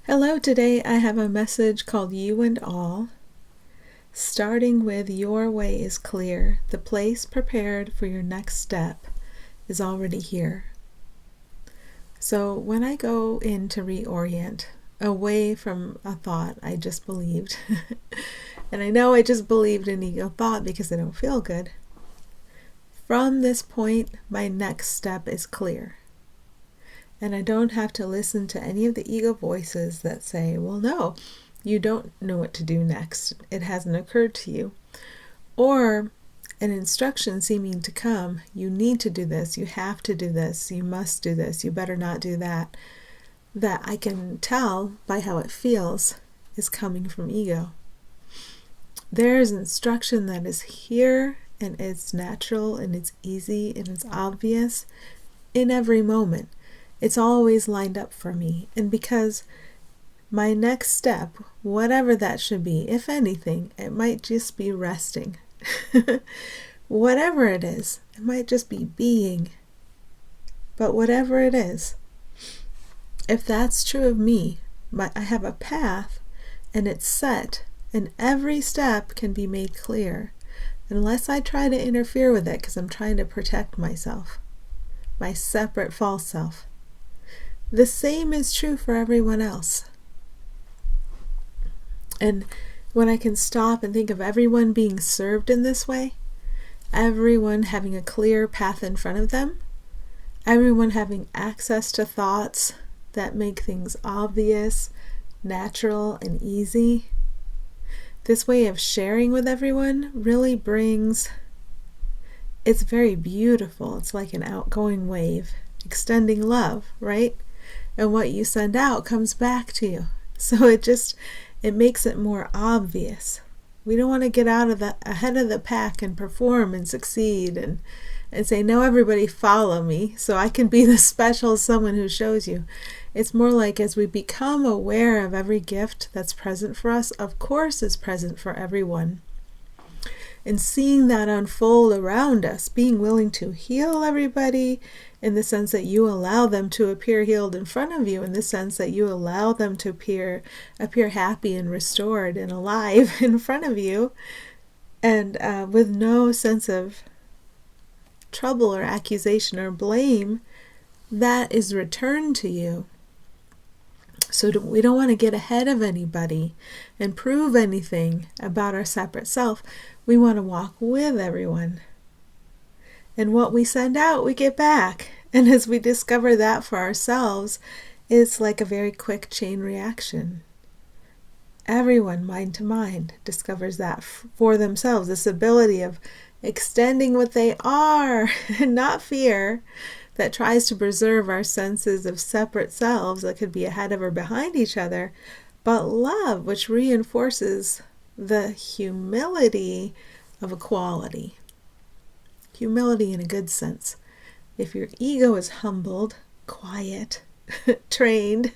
Hello, today I have a message called You and All, starting with your way is clear. The place prepared for your next step is already here. So when I go in to reorient away from a thought I just believed, and I know I just believed an ego thought because I don't feel good, from this point, my next step is clear. And I don't have to listen to any of the ego voices that say, well, no, you don't know what to do next. It hasn't occurred to you. Or an instruction seeming to come, you need to do this, you have to do this, you must do this, you better not do that. That I can tell by how it feels is coming from ego. There is instruction that is here and it's natural and it's easy and it's obvious in every moment. It's always lined up for me. And because my next step, whatever that should be, if anything, it might just be resting. Whatever it is, it might just be being. But whatever it is, if that's true of me, I have a path and it's set and every step can be made clear unless I try to interfere with it because I'm trying to protect myself, my separate false self. The same is true for everyone else. And when I can stop and think of everyone being served in this way, everyone having a clear path in front of them, everyone having access to thoughts that make things obvious, natural, and easy, this way of sharing with everyone really brings, it's very beautiful. It's like an outgoing wave, extending love, right? And what you send out comes back to you. So it makes it more obvious. We don't want to get out of ahead of the pack and perform and succeed and say, no, everybody follow me so I can be the special someone who shows you. It's more like as we become aware of every gift that's present for us, of course it's present for everyone. And seeing that unfold around us, being willing to heal everybody in the sense that you allow them to appear healed in front of you, in the sense that you allow them to appear happy and restored and alive in front of you, and with no sense of trouble or accusation or blame, that is returned to you. So we don't want to get ahead of anybody and prove anything about our separate self. We want to walk with everyone. And what we send out, we get back. And as we discover that for ourselves, it's like a very quick chain reaction. Everyone, mind to mind, discovers that for themselves, this ability of extending what they are, and not fear, that tries to preserve our senses of separate selves that could be ahead of or behind each other, but love, which reinforces the humility of equality. Humility in a good sense. If your ego is humbled, quiet, trained,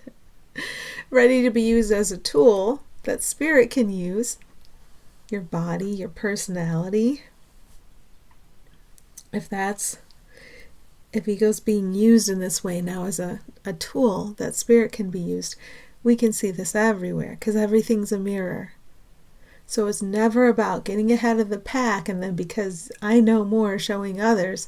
ready to be used as a tool that spirit can use, your body, your personality, if ego's being used in this way now as a tool that spirit can be used, we can see this everywhere because everything's a mirror. So it's never about getting ahead of the pack and then because I know more showing others.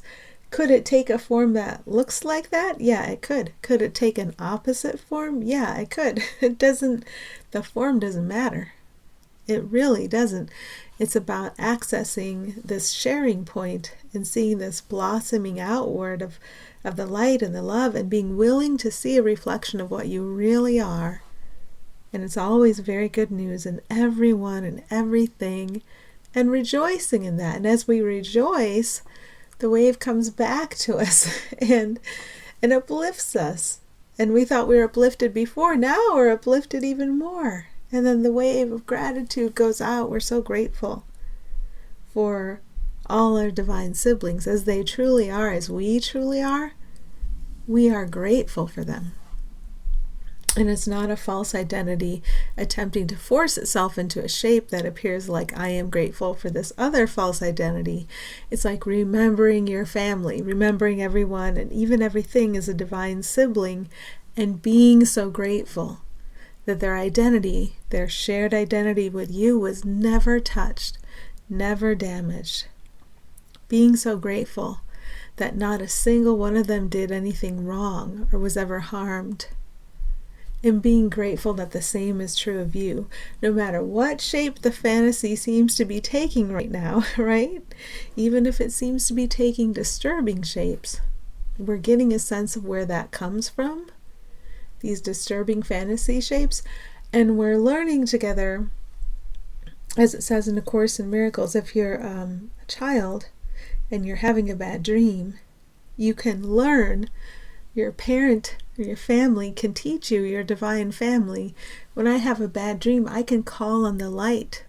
Could it take a form that looks like that? Yeah, it could. Could it take an opposite form? Yeah, it could. The form doesn't matter. It really doesn't. It's about accessing this sharing point and seeing this blossoming outward of the light and the love and being willing to see a reflection of what you really are. And it's always very good news in everyone and everything and rejoicing in that. And as we rejoice, the wave comes back to us and uplifts us. And we thought we were uplifted before. Now we're uplifted even more. And then the wave of gratitude goes out. We're so grateful for all our divine siblings as they truly are, as we truly are. We are grateful for them. And it's not a false identity attempting to force itself into a shape that appears like I am grateful for this other false identity. It's like remembering your family, remembering everyone and even everything as a divine sibling and being so grateful that their identity, their shared identity with you, was never touched, never damaged. Being so grateful that not a single one of them did anything wrong or was ever harmed. And being grateful that the same is true of you, no matter what shape the fantasy seems to be taking right now, right? Even if it seems to be taking disturbing shapes, we're getting a sense of where that comes from, these disturbing fantasy shapes, and we're learning together, as it says in the Course in Miracles, if you're a child and you're having a bad dream, you can learn, your parent or your family can teach you, your divine family, when I have a bad dream, I can call on the light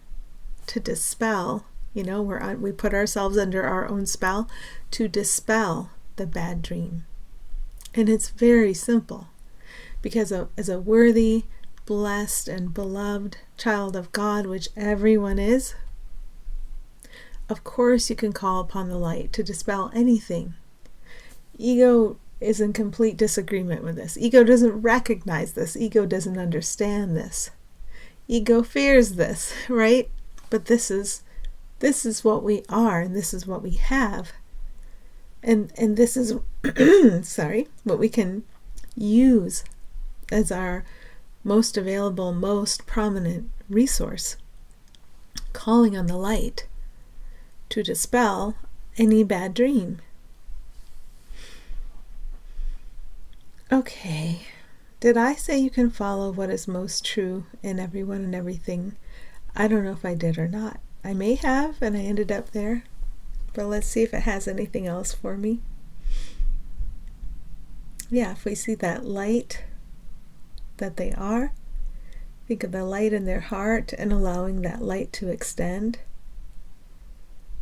to dispel, we put ourselves under our own spell to dispel the bad dream. And it's very simple, because as a worthy, blessed, and beloved child of God, which everyone is, of course you can call upon the light to dispel anything. Ego is in complete disagreement with this. Ego doesn't recognize this. Ego doesn't understand this. Ego fears this, right? But this is what we are, and this is what we have. And this is what we can use as our most available, most prominent resource, calling on the light to dispel any bad dream. Okay, did I say you can follow what is most true in everyone and everything? I don't know if I did or not. I may have, and I ended up there. But let's see if it has anything else for me. Yeah, if we see that light that they are, think of the light in their heart and allowing that light to extend.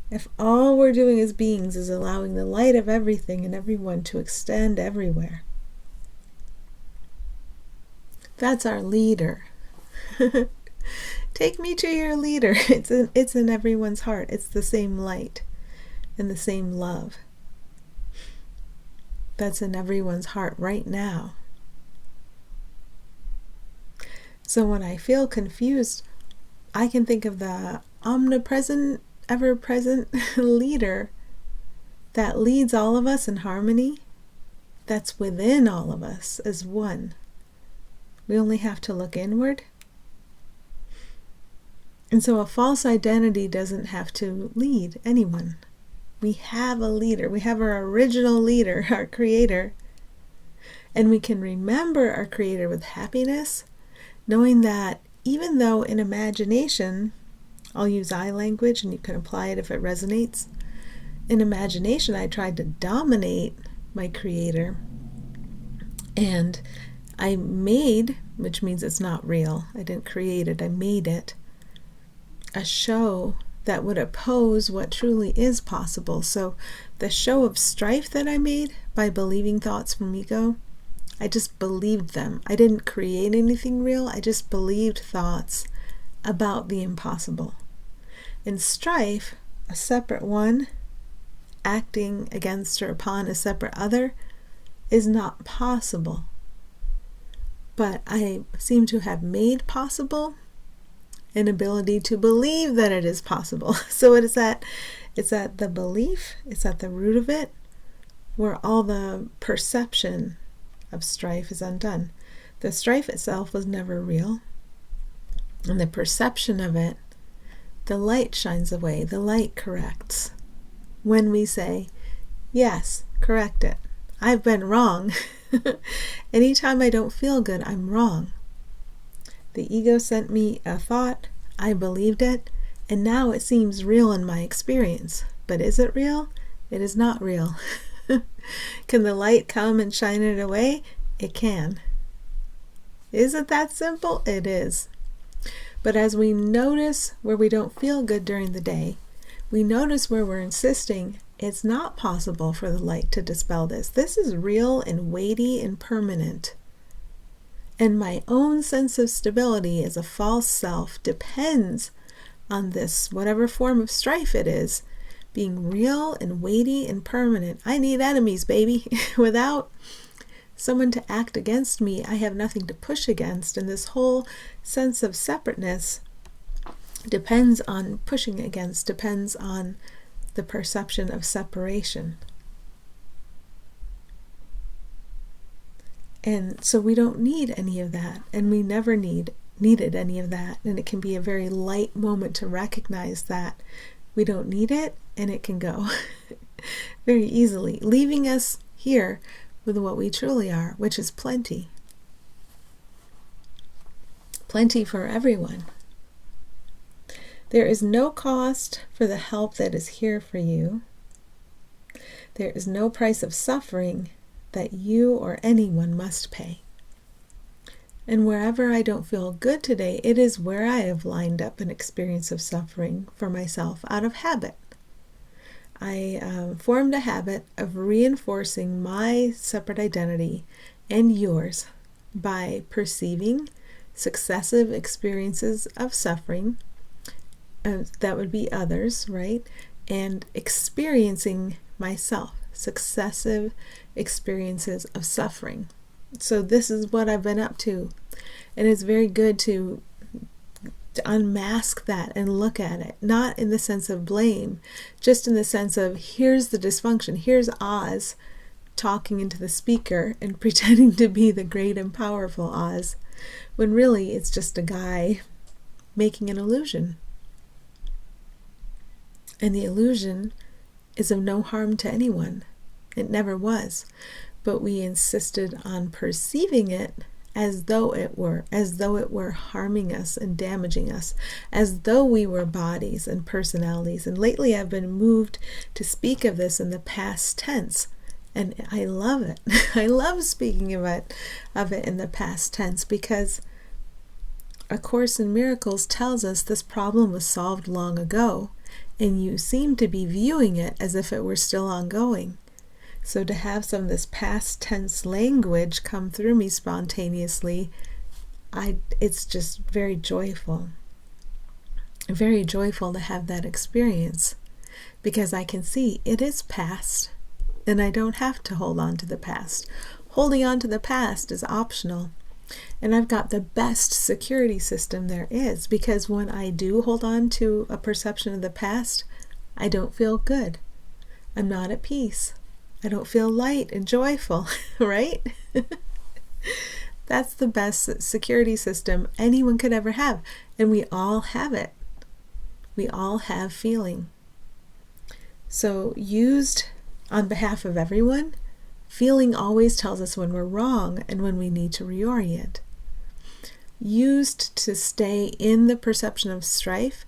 If all we're doing as beings is allowing the light of everything and everyone to extend everywhere, that's our leader. Take me to your leader. It's in everyone's heart. It's the same light and the same love that's in everyone's heart right now. So when I feel confused, I can think of the omnipresent, ever-present leader that leads all of us in harmony, that's within all of us as one. We only have to look inward. And so a false identity doesn't have to lead anyone. We have a leader. We have our original leader, our creator. And we can remember our creator with happiness, knowing that even though in imagination, I'll use I language and you can apply it if it resonates. In imagination, I tried to dominate my creator, and I made, which means it's not real, I didn't create it, I made it, a show that would oppose what truly is possible. So the show of strife that I made by believing thoughts from ego, I just believed them. I didn't create anything real, I just believed thoughts about the impossible. And strife, a separate one, acting against or upon a separate other, is not possible. But I seem to have made possible an ability to believe that it is possible. So it's at the belief, it's at the root of it, where all the perception of strife is undone. The strife itself was never real, and the perception of it, the light shines away, the light corrects. When we say, yes, correct it, I've been wrong. Anytime I don't feel good, I'm wrong. The ego sent me a thought, I believed it, and now it seems real in my experience. But is it real? It is not real. Can the light come and shine it away? It can. Is it that simple? It is. But as we notice where we don't feel good during the day, we notice where we're insisting it's not possible for the light to dispel this. This is real and weighty and permanent. And my own sense of stability as a false self depends on this, whatever form of strife it is, being real and weighty and permanent. I need enemies, baby. Without someone to act against me, I have nothing to push against. And this whole sense of separateness depends on pushing against, depends on the perception of separation. And so we don't need any of that, and we never needed any of that. And it can be a very light moment to recognize that we don't need it, and it can go very easily, leaving us here with what we truly are, which is plenty. Plenty for everyone. There is no cost for the help that is here for you. There is no price of suffering that you or anyone must pay. And wherever I don't feel good today, it is where I have lined up an experience of suffering for myself out of habit. I formed a habit of reinforcing my separate identity and yours by perceiving successive experiences of suffering, that would be others, right? And experiencing myself, successive experiences of suffering. So this is what I've been up to. And it's very good to unmask that and look at it, not in the sense of blame, just in the sense of here's the dysfunction, here's Oz talking into the speaker and pretending to be the great and powerful Oz, when really it's just a guy making an illusion. And the illusion is of no harm to anyone. It never was. But we insisted on perceiving it as though it were harming us and damaging us, as though we were bodies and personalities. And lately I've been moved to speak of this in the past tense, and I love it. I love speaking of it in the past tense, because A Course in Miracles tells us this problem was solved long ago, and you seem to be viewing it as if it were still ongoing. So to have some of this past tense language come through me spontaneously, it's just very joyful. Very joyful to have that experience, because I can see it is past, and I don't have to hold on to the past. Holding on to the past is optional. And I've got the best security system there is, because when I do hold on to a perception of the past, I don't feel good. I'm not at peace. I don't feel light and joyful, right? That's the best security system anyone could ever have. And we all have it. We all have feeling. So used on behalf of everyone, feeling always tells us when we're wrong and when we need to reorient. Used to stay in the perception of strife,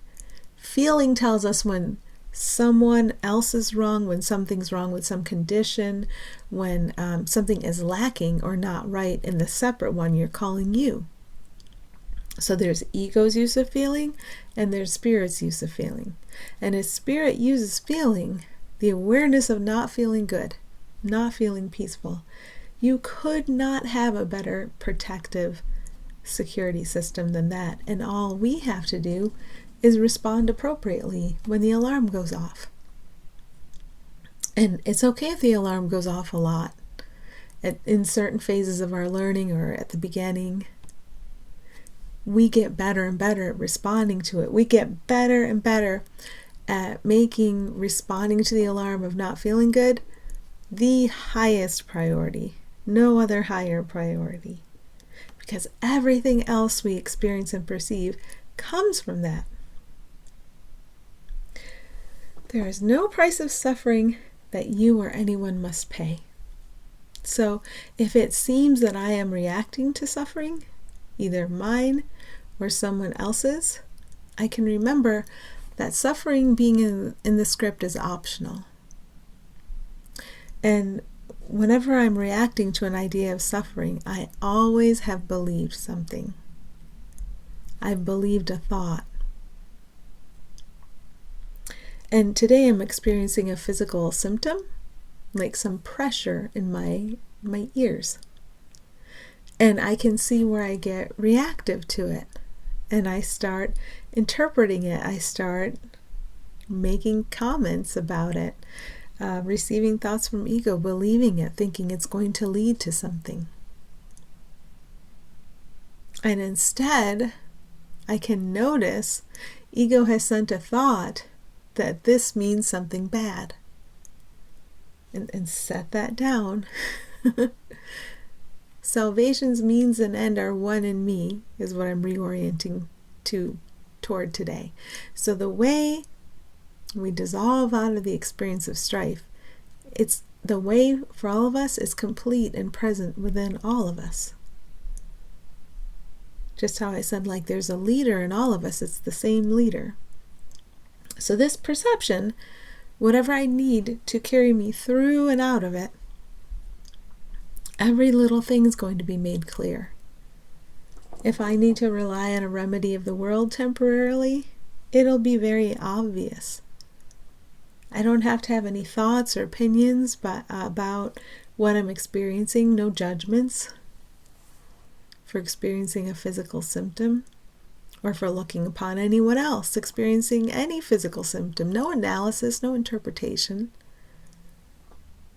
feeling tells us when someone else is wrong, when something's wrong with some condition, when something is lacking or not right in the separate one you're calling you. So there's ego's use of feeling, and there's spirit's use of feeling. And as spirit uses feeling, the awareness of not feeling good, not feeling peaceful, you could not have a better protective security system than that. And all we have to do is respond appropriately when the alarm goes off. And it's okay if the alarm goes off a lot in certain phases of our learning or at the beginning. We get better and better at responding to it. We get better and better at making responding to the alarm of not feeling good the highest priority. No other higher priority. Because everything else we experience and perceive comes from that. There is no price of suffering that you or anyone must pay. So if it seems that I am reacting to suffering, either mine or someone else's, I can remember that suffering being in the script is optional. And whenever I'm reacting to an idea of suffering, I always have believed something. I've believed a thought. And today I'm experiencing a physical symptom, like some pressure in my ears. And I can see where I get reactive to it. And I start interpreting it. I start making comments about it. receiving thoughts from ego, believing it, thinking it's going to lead to something. And instead, I can notice ego has sent a thought that this means something bad. And set that down. Salvation's means and end are one in me, is what I'm reorienting toward today. So the way we dissolve out of the experience of strife, it's the way for all of us is complete and present within all of us. Just how I said, like, there's a leader in all of us, it's the same leader. So this perception, whatever I need to carry me through and out of it, every little thing is going to be made clear. If I need to rely on a remedy of the world temporarily, it'll be very obvious. I don't have to have any thoughts or opinions about what I'm experiencing, no judgments for experiencing a physical symptom or for looking upon anyone else experiencing any physical symptom. No analysis, no interpretation,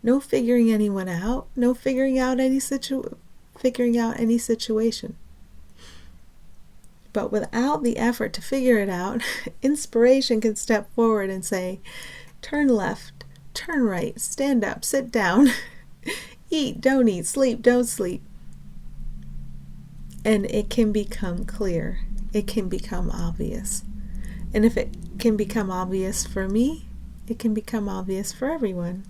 no figuring anyone out, no figuring out any situation. But without the effort to figure it out, inspiration can step forward and say, turn left, turn right, stand up, sit down, eat, don't eat, sleep, don't sleep. And it can become clear. It can become obvious. And if it can become obvious for me, it can become obvious for everyone,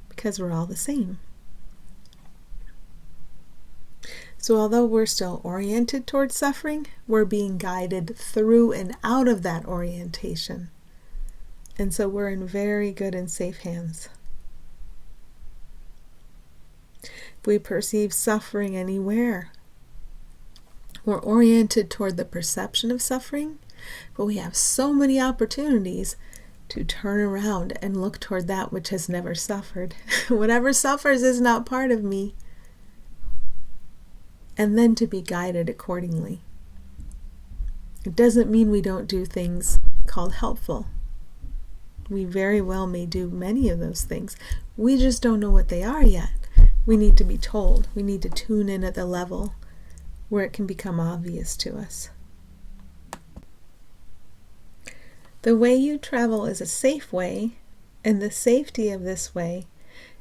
because we're all the same. So although we're still oriented towards suffering, we're being guided through and out of that orientation. And so we're in very good and safe hands. If we perceive suffering anywhere, we're oriented toward the perception of suffering, but we have so many opportunities to turn around and look toward that which has never suffered. Whatever suffers is not part of me. And then to be guided accordingly. It doesn't mean we don't do things called helpful. We very well may do many of those things. We just don't know what they are yet. We need to be told. We need to tune in at the level where it can become obvious to us. The way you travel is a safe way, and the safety of this way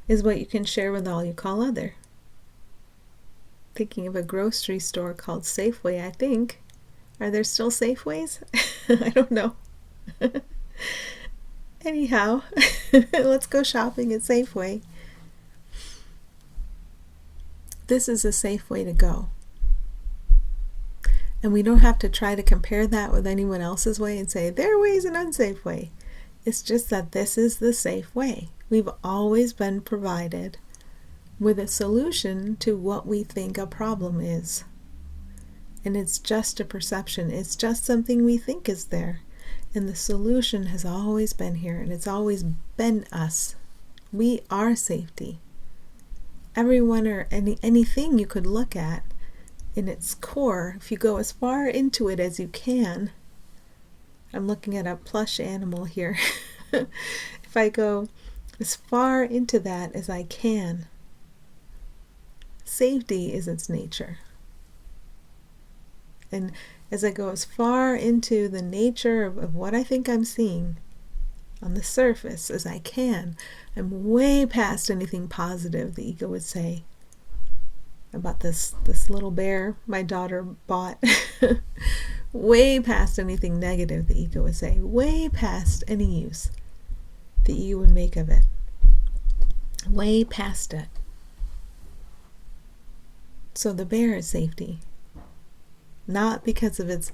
is what you can share with all you call other. Thinking of a grocery store called Safeway, I think. Are there still Safeways? I don't know. Anyhow, let's go shopping at Safeway. This is a safe way to go. And we don't have to try to compare that with anyone else's way and say, their way is an unsafe way. It's just that this is the safe way. We've always been provided with a solution to what we think a problem is. And it's just a perception. It's just something we think is there. And the solution has always been here, and it's always been us. We are safety. Everyone or anything you could look at in its core, if you go as far into it as you can. I'm looking at a plush animal here. If I go as far into that as I can, safety is its nature. And as I go as far into the nature of what I think I'm seeing on the surface as I can, I'm way past anything positive the ego would say about this little bear my daughter bought. Way past anything negative the ego would say. Way past any use the ego would make of it. Way past it. So the bear is safety. Not because of its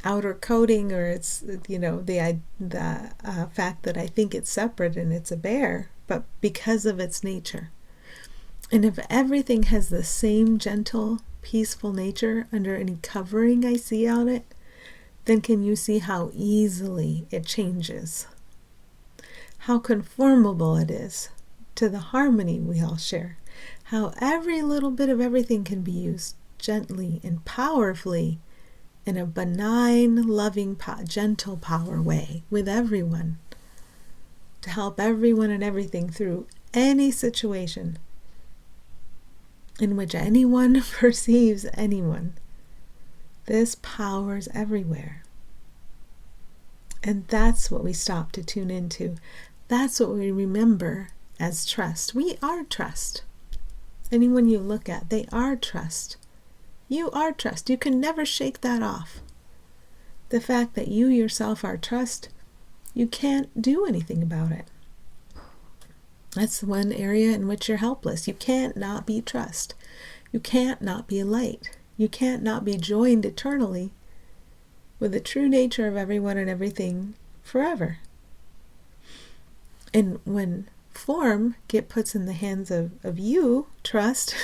outer coating or its, the fact that I think it's separate and it's a bear, but because of its nature. And if everything has the same gentle, peaceful nature under any covering I see on it, then can you see how easily it changes? How conformable it is to the harmony we all share. How every little bit of everything can be used gently and powerfully in a benign, loving, gentle power way with everyone. to help everyone and everything through any situation in which anyone perceives anyone. This power is everywhere. And that's what we stop to tune into. That's what we remember as trust. We are trust. Anyone you look at, they are trust. You are trust. You can never shake that off. The fact that you yourself are trust, you can't do anything about it. That's one area in which you're helpless. You can't not be trust. You can't not be light. You can't not be joined eternally with the true nature of everyone and everything forever. And when form puts in the hands of you, trust,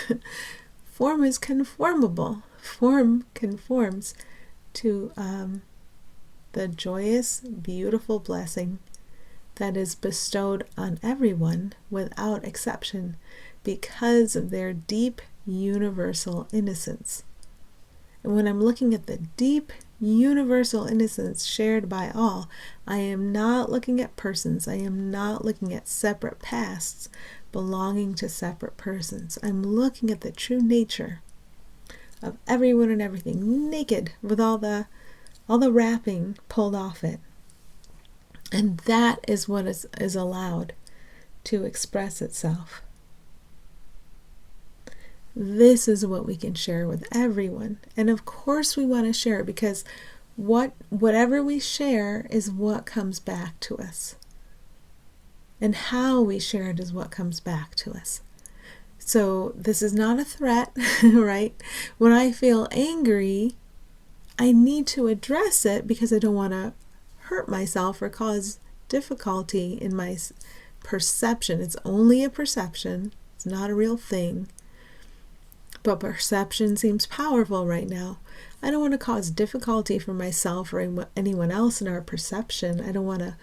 form is conformable. Form conforms to the joyous, beautiful blessing that is bestowed on everyone without exception because of their deep universal innocence. And when I'm looking at the deep universal innocence shared by all, I am not looking at persons. I am not looking at separate pasts belonging to separate persons. I'm looking at the true nature of everyone and everything, naked, with all the wrapping pulled off it. And that is what is allowed to express itself. This is what we can share with everyone. And of course we want to share it because whatever we share is what comes back to us. And how we share it is what comes back to us. So this is not a threat, right? When I feel angry, I need to address it because I don't want to hurt myself or cause difficulty in my perception. It's only a perception. It's not a real thing. But perception seems powerful right now. I don't want to cause difficulty for myself or anyone else in our perception. I don't want to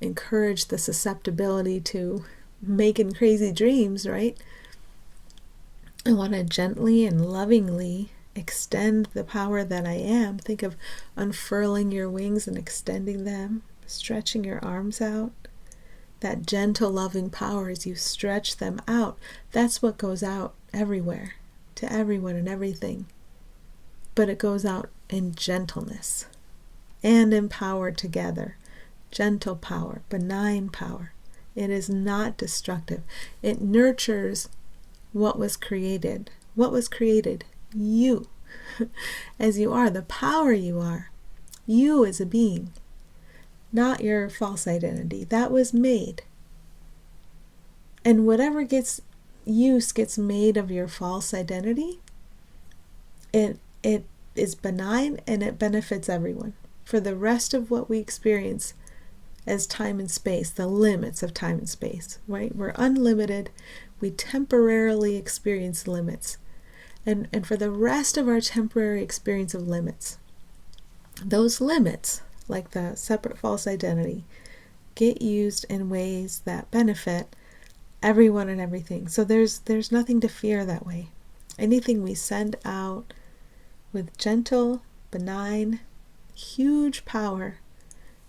encourage the susceptibility to making crazy dreams, right? I want to gently and lovingly extend the power that I am. Think of unfurling your wings and extending them, stretching your arms out. That gentle, loving power as you stretch them out, that's what goes out everywhere, to everyone and everything. But it goes out in gentleness and in power together. Gentle power, benign power. It is not destructive. It nurtures what was created. What was created? You. As you are, the power you are. You as a being. Not your false identity. That was made. And whatever gets made of your false identity, it is benign and it benefits everyone. For the rest of what we experience as time and space, the limits of time and space, right? We're unlimited. We temporarily experience limits. And for the rest of our temporary experience of limits, those limits, like the separate false identity, get used in ways that benefit everyone and everything. So there's nothing to fear that way. Anything we send out with gentle, benign, huge power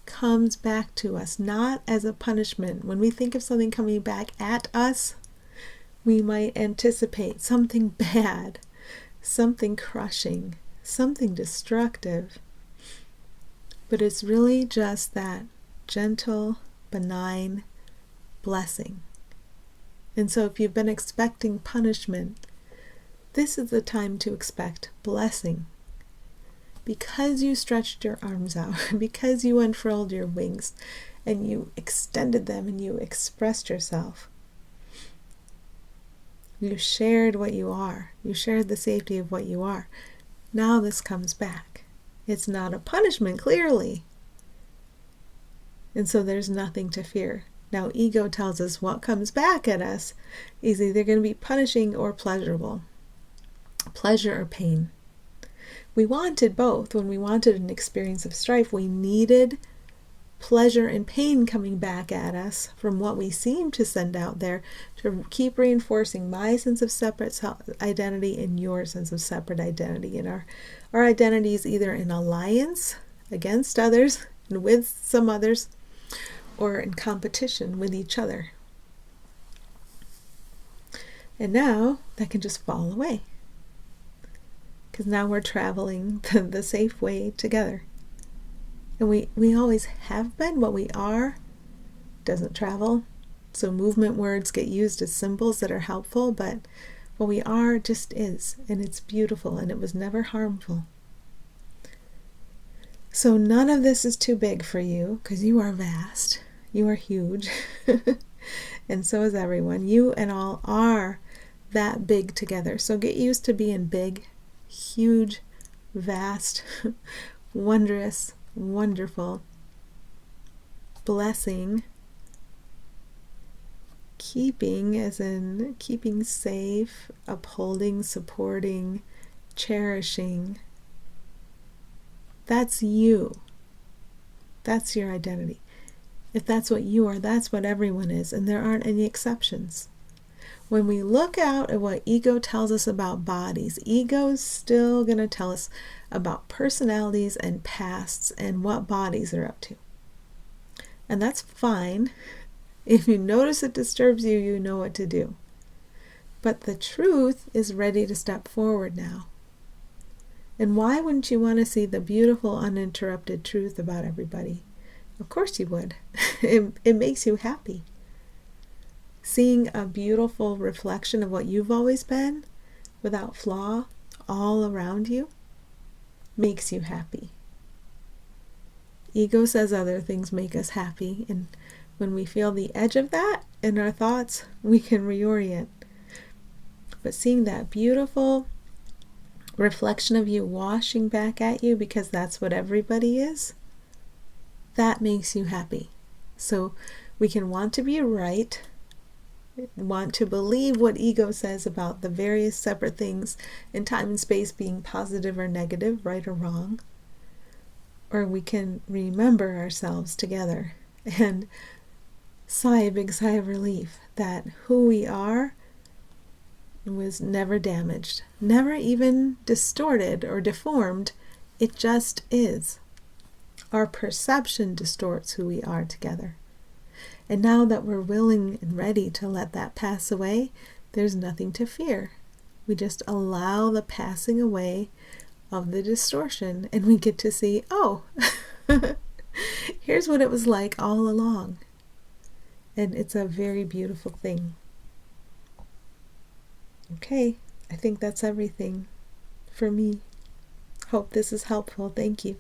comes back to us, not as a punishment. When we think of something coming back at us, we might anticipate something bad, something crushing, something destructive. But it's really just that gentle, benign blessing. And so if you've been expecting punishment, this is the time to expect blessing. Because you stretched your arms out, because you unfurled your wings, and you extended them and you expressed yourself. You shared what you are. You shared the safety of what you are. Now this comes back. It's not a punishment, clearly. And so there's nothing to fear. Now, ego tells us what comes back at us is either going to be punishing or pleasurable. Pleasure or pain. We wanted both. When we wanted an experience of strife, we needed pleasure and pain coming back at us from what we seem to send out there to keep reinforcing my sense of separate identity and your sense of separate identity. And our identity is either in alliance against others and with some others, or in competition with each other. And now that can just fall away, because now we're traveling the safe way together. And we always have been. What we are doesn't travel. So movement words get used as symbols that are helpful, but what we are just is, and it's beautiful, and it was never harmful. So none of this is too big for you, because you are vast, you are huge, and so is everyone. You and all are that big together. So get used to being big, huge, vast, wondrous, wonderful, blessing, keeping as in keeping safe, upholding, supporting, cherishing. That's you. That's your identity. If that's what you are, that's what everyone is, and there aren't any exceptions. When we look out at what ego tells us about bodies, ego's still going to tell us about personalities and pasts and what bodies are up to. And that's fine. If you notice it disturbs you, you know what to do. But the truth is ready to step forward now. And why wouldn't you want to see the beautiful, uninterrupted truth about everybody? Of course you would. It makes you happy. Seeing a beautiful reflection of what you've always been, without flaw, all around you, makes you happy. Ego says other things make us happy, and when we feel the edge of that in our thoughts, we can reorient. But seeing that beautiful reflection of you washing back at you, because that's what everybody is, that makes you happy. So we can want to be right, want to believe what ego says about the various separate things in time and space being positive or negative, right or wrong, or we can remember ourselves together and sigh a big sigh of relief that who we are was never damaged, never even distorted or deformed. It just is. Our perception distorts who we are together. And now that we're willing and ready to let that pass away, there's nothing to fear. We just allow the passing away of the distortion, and we get to see, oh, here's what it was like all along. And it's a very beautiful thing. Okay, I think that's everything for me. Hope this is helpful. Thank you.